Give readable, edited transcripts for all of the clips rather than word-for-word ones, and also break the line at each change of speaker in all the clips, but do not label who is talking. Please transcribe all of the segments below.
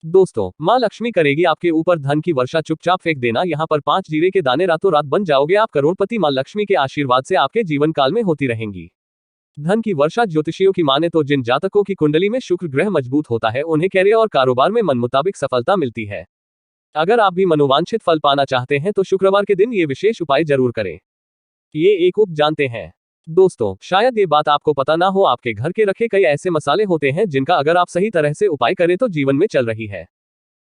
दोस्तों, माँ लक्ष्मी करेगी आपके ऊपर धन की वर्षा। चुपचाप फेंक देना यहाँ पर 5 जीरे के दाने, रातों रात बन जाओगे आप करोड़पति। माँ लक्ष्मी के आशीर्वाद से आपके जीवन काल में होती रहेंगी धन की वर्षा। ज्योतिषियों की माने तो जिन जातकों की कुंडली में शुक्र ग्रह मजबूत होता है उन्हें कैरियर और कारोबार में मन मुताबिक सफलता मिलती है। अगर आप भी मनोवांछित फल पाना चाहते हैं तो शुक्रवार के दिन ये विशेष उपाय जरूर करें। ये एक उप जानते हैं दोस्तों, शायद ये बात आपको पता ना हो, आपके घर के रखे कई ऐसे मसाले होते हैं जिनका अगर आप सही तरह से उपाय करें तो जीवन में चल रही है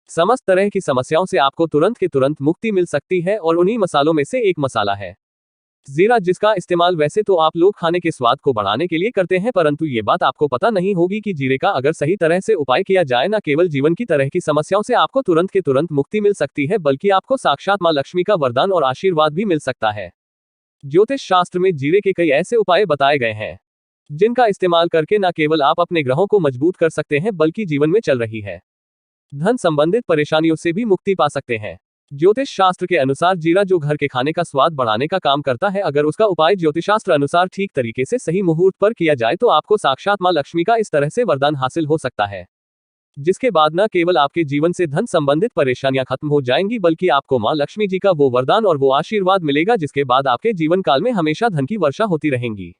समस्त तरह की समस्याओं से आपको तुरंत के तुरंत मुक्ति मिल सकती है। और उन्हीं मसालों में से एक मसाला है जीरा, जिसका इस्तेमाल वैसे तो आप लोग खाने के स्वाद को बढ़ाने के लिए करते हैं, परंतु ये बात आपको पता नहीं होगी कि जीरे का अगर सही तरह से उपाय किया जाए न केवल जीवन की तरह की समस्याओं से आपको तुरंत के तुरंत मुक्ति मिल सकती है, बल्कि आपको साक्षात मां लक्ष्मी का वरदान और आशीर्वाद भी मिल सकता है। ज्योतिष शास्त्र में जीरे के कई ऐसे उपाय बताए गए हैं जिनका इस्तेमाल करके न केवल आप अपने ग्रहों को मजबूत कर सकते हैं बल्कि जीवन में चल रही है धन संबंधित परेशानियों से भी मुक्ति पा सकते हैं। ज्योतिष शास्त्र के अनुसार जीरा जो घर के खाने का स्वाद बढ़ाने का काम करता है, अगर उसका उपाय ज्योतिषशास्त्र अनुसार ठीक तरीके से सही मुहूर्त पर किया जाए तो आपको साक्षात मां लक्ष्मी का इस तरह से वरदान हासिल हो सकता है जिसके बाद न केवल आपके जीवन से धन संबंधित परेशानियां खत्म हो जाएंगी बल्कि आपको मां लक्ष्मी जी का वो वरदान और वो आशीर्वाद मिलेगा जिसके बाद आपके जीवन काल में हमेशा धन की वर्षा होती रहेंगी।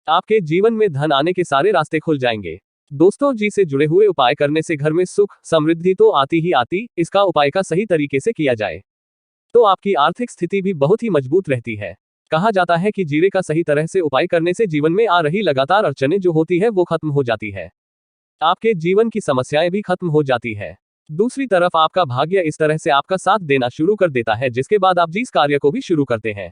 आपके जीवन में धन आने के सारे रास्ते खुल जाएंगे। दोस्तों, जी से जुड़े हुए उपाय करने से घर में सुख समृद्धि तो आती ही आती, इसका उपाय का सही तरीके से किया जाए तो आपकी आर्थिक स्थिति भी बहुत ही मजबूत रहती है। कहा जाता है कि जीरे का सही तरह से उपाय करने से जीवन में आ रही लगातार अड़चनें जो होती है वो खत्म हो जाती है, आपके जीवन की समस्याएं भी खत्म हो जाती है। दूसरी तरफ आपका भाग्य इस तरह से आपका साथ देना शुरू कर देता है जिसके बाद आप जिस कार्य को भी शुरू करते हैं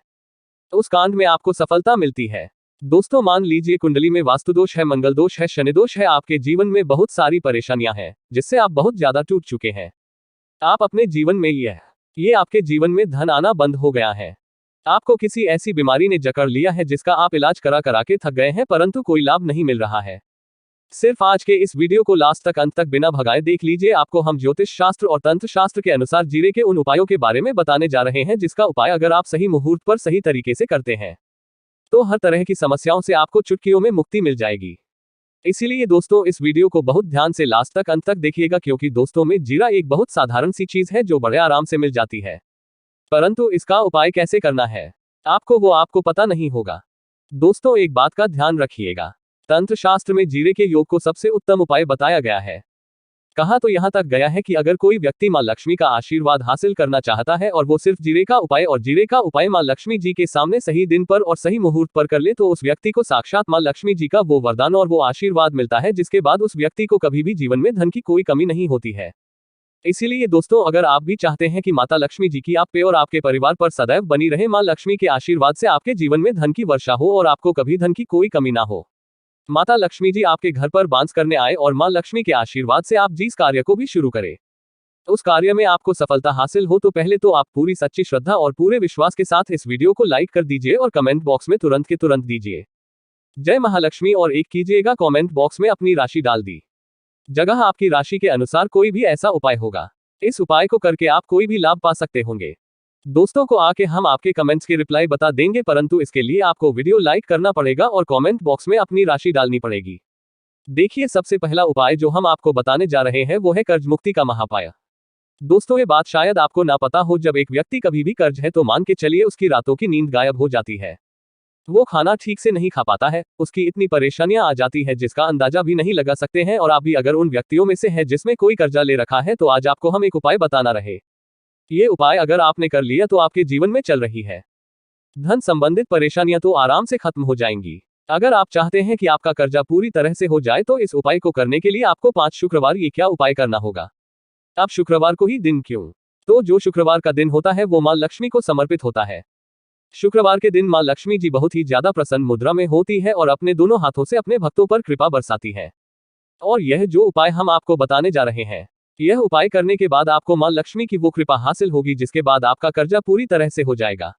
उस कांड में आपको सफलता मिलती है। दोस्तों, मान लीजिए कुंडली में वास्तु दोष है, मंगल दोष है, शनि दोष है, आपके जीवन में बहुत सारी परेशानियां हैं जिससे आप बहुत ज्यादा टूट चुके हैं। आप अपने जीवन में ये आपके जीवन में धन आना बंद हो गया है। आपको किसी ऐसी बीमारी ने जकड़ लिया है जिसका आप इलाज करा करा के थक गए हैं परंतु कोई लाभ नहीं मिल रहा है। सिर्फ आज के इस वीडियो को लास्ट तक अंत तक बिना भगाए देख लीजिए। आपको हम ज्योतिष शास्त्र और तंत्र शास्त्र के अनुसार जीरे के उन उपायों के बारे में बताने जा रहे हैं जिसका उपाय अगर आप सही मुहूर्त पर सही तरीके से करते हैं तो हर तरह की समस्याओं से आपको चुटकियों में मुक्ति मिल जाएगी। इसीलिए दोस्तों, इस वीडियो को बहुत ध्यान से लास्ट तक अंत तक देखिएगा, क्योंकि दोस्तों में जीरा एक बहुत साधारण सी चीज है जो बड़े आराम से मिल जाती है, परंतु इसका उपाय कैसे करना है आपको पता नहीं होगा। दोस्तों, एक बात का ध्यान रखिएगा, तंत्र शास्त्र में जीरे के योग को सबसे उत्तम उपाय बताया गया है। कहा तो यहां तक गया है कि अगर कोई व्यक्ति मां लक्ष्मी का आशीर्वाद हासिल करना चाहता है और वो सिर्फ जीरे का उपाय और जीरे का उपाय मां लक्ष्मी जी के सामने सही दिन पर और सही मुहूर्त पर कर ले तो उस व्यक्ति को साक्षात मां लक्ष्मी जी का वो वरदान और वो आशीर्वाद मिलता है जिसके बाद उस व्यक्ति को कभी भी जीवन में धन की कोई कमी नहीं होती है। इसीलिए दोस्तों, अगर आप भी चाहते हैं कि माता लक्ष्मी जी की आप पे और आपके परिवार पर सदैव बनी रहे, मां लक्ष्मी के आशीर्वाद से आपके जीवन में धन की वर्षा हो और आपको कभी धन की कोई कमी ना हो, माता लक्ष्मी जी आपके घर पर बांस करने आए और मां लक्ष्मी के आशीर्वाद से आप जिस कार्य को भी शुरू करें उस कार्य में आपको सफलता हासिल हो, तो पहले तो आप पूरी सच्ची श्रद्धा और पूरे विश्वास के साथ इस वीडियो को लाइक कर दीजिए और कमेंट बॉक्स में तुरंत के तुरंत दीजिए जय महालक्ष्मी और एक कीजिएगा कमेंट बॉक्स में अपनी राशि डाल दी जगह आपकी राशि के अनुसार कोई भी ऐसा उपाय होगा। इस उपाय को करके आप कोई भी लाभ पा सकते होंगे। दोस्तों को आके हम आपके कमेंट्स के रिप्लाई बता देंगे, परंतु इसके लिए आपको वीडियो लाइक करना पड़ेगा और कमेंट बॉक्स में अपनी राशि डालनी पड़ेगी। देखिए, सबसे पहला उपाय जो हम आपको बताने जा रहे हैं वो है कर्ज मुक्ति का महाउपाय। दोस्तों, ये बात शायद आपको ना पता हो, जब एक व्यक्ति कभी भी कर्ज है तो मान के चलिए उसकी रातों की नींद गायब हो जाती है, वो खाना ठीक से नहीं खा पाता है, उसकी इतनी परेशानियां आ जाती है जिसका अंदाजा भी नहीं लगा सकते हैं। और आप भी अगर उन व्यक्तियों में से है जिसमें कोई कर्जा ले रखा है तो आज आपको हम एक उपाय बताना रहे। ये उपाय अगर आपने कर लिया तो आपके जीवन में चल रही है धन संबंधित परेशानियां तो आराम से खत्म हो जाएंगी। अगर आप चाहते हैं कि आपका कर्जा पूरी तरह से हो जाए तो इस उपाय को करने के लिए आपको 5 शुक्रवार ये क्या उपाय करना होगा। अब शुक्रवार को ही दिन क्यों? तो जो शुक्रवार का दिन होता है वो मां लक्ष्मी को समर्पित होता है। शुक्रवार के दिन मां लक्ष्मी जी बहुत ही ज्यादा प्रसन्न मुद्रा में होती है और अपने दोनों हाथों से अपने भक्तों पर कृपा बरसाती है। और यह जो उपाय हम आपको बताने जा रहे हैं, यह उपाय करने के बाद आपको मां लक्ष्मी की वो कृपा हासिल होगी जिसके बाद आपका कर्जा पूरी तरह से हो जाएगा।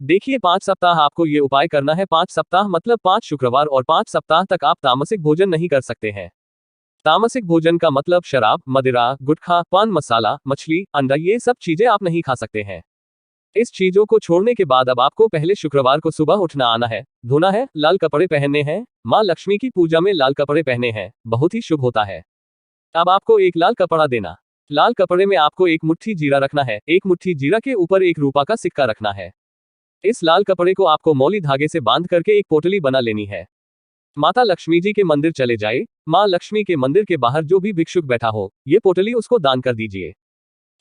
देखिए, 5 सप्ताह आपको ये उपाय करना है। 5 सप्ताह मतलब 5 शुक्रवार और 5 सप्ताह तक आप तामसिक भोजन नहीं कर सकते हैं। तामसिक भोजन का मतलब शराब, मदिरा, गुटखा, पान मसाला, मछली, अंडा, ये सब चीजें आप नहीं खा सकते हैं। इस चीजों को छोड़ने के बाद अब आपको पहले शुक्रवार को सुबह उठना आना है, धोना है, लाल कपड़े पहनने हैं, मां लक्ष्मी की पूजा में लाल कपड़े पहने हैं, बहुत ही शुभ होता है। अब आपको एक लाल कपड़ा देना, लाल कपड़े में आपको एक मुट्ठी जीरा रखना है। एक मुट्ठी जीरा के ऊपर एक रुपया का सिक्का रखना है। इस लाल कपड़े को आपको मौली धागे से बांध करके एक पोटली बना लेनी है। माता लक्ष्मी जी के मंदिर चले जाए। माँ लक्ष्मी के मंदिर के बाहर जो भी भिक्षुक बैठा हो, ये पोटली उसको दान कर दीजिए।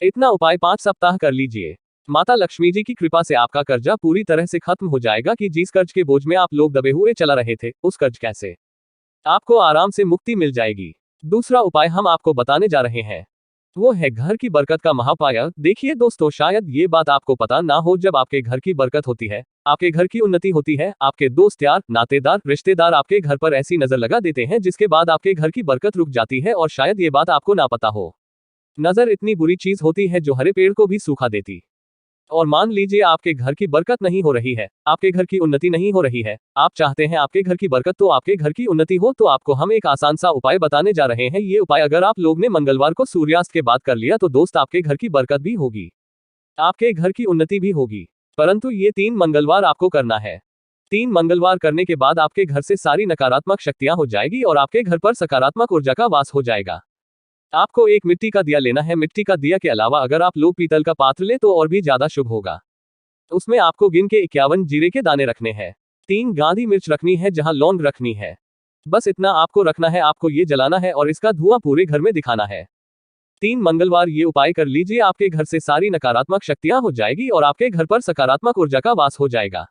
इतना उपाय 5 सप्ताह कर लीजिए। माता लक्ष्मी जी की कृपा से आपका कर्जा पूरी तरह से खत्म हो जाएगा कि जिस कर्ज के बोझ में आप लोग दबे हुए चला रहे थे, उस कर्ज कैसे आपको आराम से मुक्ति मिल जाएगी। दूसरा उपाय हम आपको बताने जा रहे हैं, वो है घर की बरकत का महापाय। देखिए दोस्तों, शायद ये बात आपको पता ना हो, जब आपके घर की बरकत होती है, आपके घर की उन्नति होती है, आपके दोस्त यार नातेदार रिश्तेदार आपके घर पर ऐसी नजर लगा देते हैं जिसके बाद आपके घर की बरकत रुक जाती है। और शायद ये बात आपको ना पता हो, नजर इतनी बुरी चीज होती है जो हरे पेड़ को भी सूखा देती। और मान लीजिए आपके घर की बरकत नहीं हो रही है, आपके घर की उन्नति नहीं हो रही है, आप चाहते हैं आपके घर की बरकत तो आपके घर की उन्नति हो, तो आपको हम एक आसान सा उपाय बताने जा रहे हैं। ये उपाय अगर आप लोग ने मंगलवार को सूर्यास्त के बाद कर लिया तो दोस्त आपके घर की बरकत भी होगी, आपके घर की उन्नति भी होगी। परंतु ये 3 मंगलवार आपको करना है। 3 मंगलवार करने के बाद आपके घर से सारी नकारात्मक शक्तियां हो जाएगी और आपके घर पर सकारात्मक ऊर्जा का वास हो जाएगा। आपको एक मिट्टी का दिया लेना है। मिट्टी का दिया के अलावा अगर आप लोग पीतल का पात्र ले तो और भी ज्यादा शुभ होगा। उसमें आपको गिन के 51 जीरे के दाने रखने हैं। 3 गांधी मिर्च रखनी है, जहां लौंग रखनी है। बस इतना आपको रखना है। आपको ये जलाना है और इसका धुआं पूरे घर में दिखाना है। 3 मंगलवार ये उपाय कर लीजिए, आपके घर से सारी नकारात्मक शक्तियां हो जाएगी और आपके घर पर सकारात्मक ऊर्जा का वास हो जाएगा।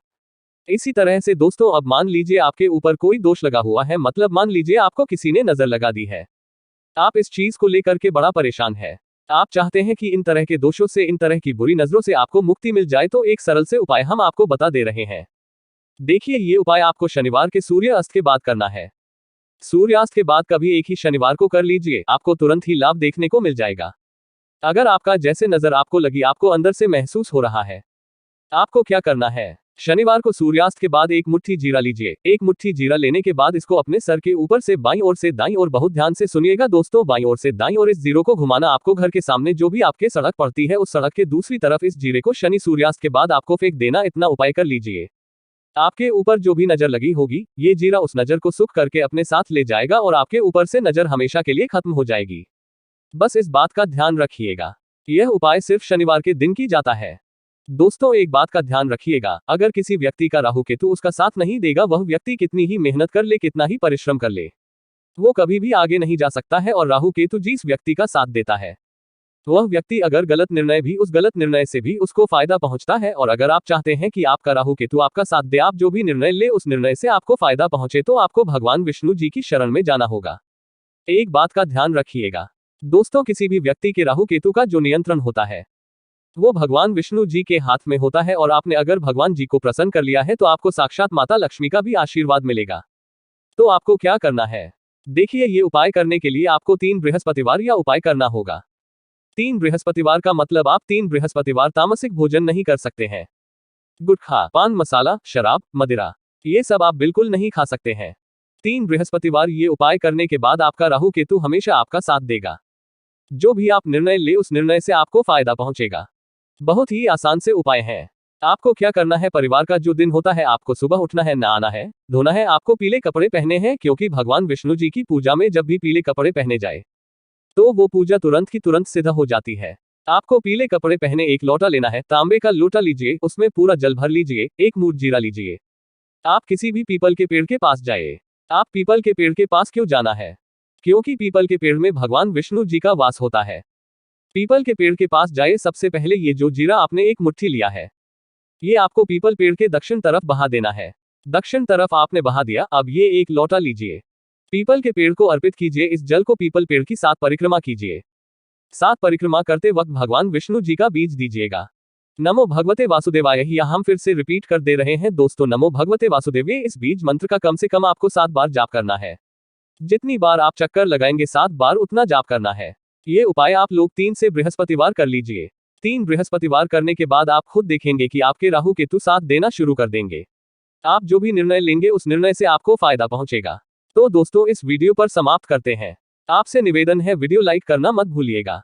इसी तरह से दोस्तों, अब मान लीजिए आपके ऊपर कोई दोष लगा हुआ है, मतलब मान लीजिए आपको किसी ने नजर लगा दी है, आप इस चीज को लेकर के बड़ा परेशान है, आप चाहते हैं कि इन तरह के दोषों से, इन तरह की बुरी नजरों से आपको मुक्ति मिल जाए, तो एक सरल से उपाय हम आपको बता दे रहे हैं। देखिए, ये उपाय आपको शनिवार के सूर्य अस्त के बाद करना है। सूर्यास्त के बाद कभी एक ही शनिवार को कर लीजिए, आपको तुरंत ही लाभ देखने को मिल जाएगा। अगर आपका जैसे नजर आपको लगी, आपको अंदर से महसूस हो रहा है, आपको क्या करना है, शनिवार को सूर्यास्त के बाद एक मुट्ठी जीरा लीजिए। एक मुट्ठी जीरा लेने के बाद इसको अपने सर के ऊपर से बाईं ओर से दाईं ओर, बहुत ध्यान से सुनिएगा दोस्तों, बाईं ओर से दाईं ओर इस जीरो को घुमाना। आपको घर के सामने जो भी आपके सड़क पड़ती है, उस सड़क के दूसरी तरफ इस जीरे को शनि सूर्यास्त के बाद आपको फेंक देना। इतना उपाय कर लीजिए। आपके ऊपर जो भी नजर लगी होगी, ये जीरा उस नजर को सुख करके अपने साथ ले जाएगा और आपके ऊपर से नजर हमेशा के लिए खत्म हो जाएगी। बस इस बात का ध्यान रखिएगा, यह उपाय सिर्फ शनिवार के दिन की जाता है। दोस्तों, एक बात का ध्यान रखिएगा, अगर किसी व्यक्ति का राहु केतु उसका साथ नहीं देगा, वह व्यक्ति कितनी ही मेहनत कर ले, कितना ही परिश्रम कर ले, वो कभी भी आगे नहीं जा सकता है। और राहु केतु जिस व्यक्ति का साथ देता है, वह व्यक्ति अगर गलत निर्णय भी, उस गलत निर्णय से भी उसको फायदा पहुंचता है। और अगर आप चाहते हैं कि आपका राहु केतु आपका साथ दे, आप जो भी निर्णय ले उस निर्णय से आपको फायदा पहुंचे, तो आपको भगवान विष्णु जी की शरण में जाना होगा। एक बात का ध्यान रखिएगा दोस्तों, किसी भी व्यक्ति के राहु केतु का जो नियंत्रण होता है, वो भगवान विष्णु जी के हाथ में होता है। और आपने अगर भगवान जी को प्रसन्न कर लिया है, तो आपको साक्षात माता लक्ष्मी का भी आशीर्वाद मिलेगा। तो आपको क्या करना है, देखिए, ये उपाय करने के लिए आपको 3 बृहस्पतिवार या उपाय करना होगा। 3 बृहस्पतिवार का मतलब आप 3 बृहस्पतिवार तामसिक भोजन नहीं कर सकते हैं। गुटखा, पान मसाला, शराब, मदिरा, ये सब आप बिल्कुल नहीं खा सकते हैं। 3 बृहस्पतिवार ये उपाय करने के बाद आपका राहु केतु हमेशा आपका साथ देगा। जो भी आप निर्णय ले, उस निर्णय से आपको फायदा पहुंचेगा। बहुत ही आसान से उपाय हैं। आपको क्या करना है, परिवार का जो दिन होता है, आपको सुबह उठना है, नहाना है, धोना है, आपको पीले कपड़े पहने हैं, क्योंकि भगवान विष्णु जी की पूजा में जब भी पीले कपड़े पहने जाए, तो वो पूजा तुरंत की तुरंत सिद्ध हो जाती है। आपको पीले कपड़े पहने एक लोटा लेना है, तांबे का लोटा लीजिए, उसमें पूरा जल भर लीजिए, एक मूठ जीरा लीजिए। आप किसी भी पीपल के पेड़ के पास जाइए। आप पीपल के पेड़ के पास क्यों जाना है, क्योंकि पीपल के पेड़ में भगवान विष्णु जी का वास होता है। पीपल के पेड़ के पास जाए, सबसे पहले ये जो जीरा आपने एक मुट्ठी लिया है, ये आपको पीपल पेड़ के दक्षिण तरफ बहा देना है। दक्षिण तरफ आपने बहा दिया। अब ये एक लोटा लीजिए, पीपल के पेड़ को अर्पित कीजिए। इस जल को पीपल पेड़ की 7 परिक्रमा कीजिए। 7 परिक्रमा करते वक्त भगवान विष्णु जी का बीज दीजिएगा। नमो भगवते वासुदेवाय। यहाँ हम फिर से रिपीट कर दे रहे हैं दोस्तों, नमो भगवते वासुदेव। इस बीज मंत्र का कम से कम आपको 7 बार जाप करना है। जितनी बार आप चक्कर लगाएंगे 7 बार उतना जाप करना है। ये उपाय आप लोग 3 से बृहस्पतिवार कर लीजिए। 3 बृहस्पतिवार करने के बाद आप खुद देखेंगे कि आपके राहु केतु साथ देना शुरू कर देंगे। आप जो भी निर्णय लेंगे, उस निर्णय से आपको फायदा पहुंचेगा। तो दोस्तों, इस वीडियो पर समाप्त करते हैं। आपसे निवेदन है, वीडियो लाइक करना मत भूलिएगा।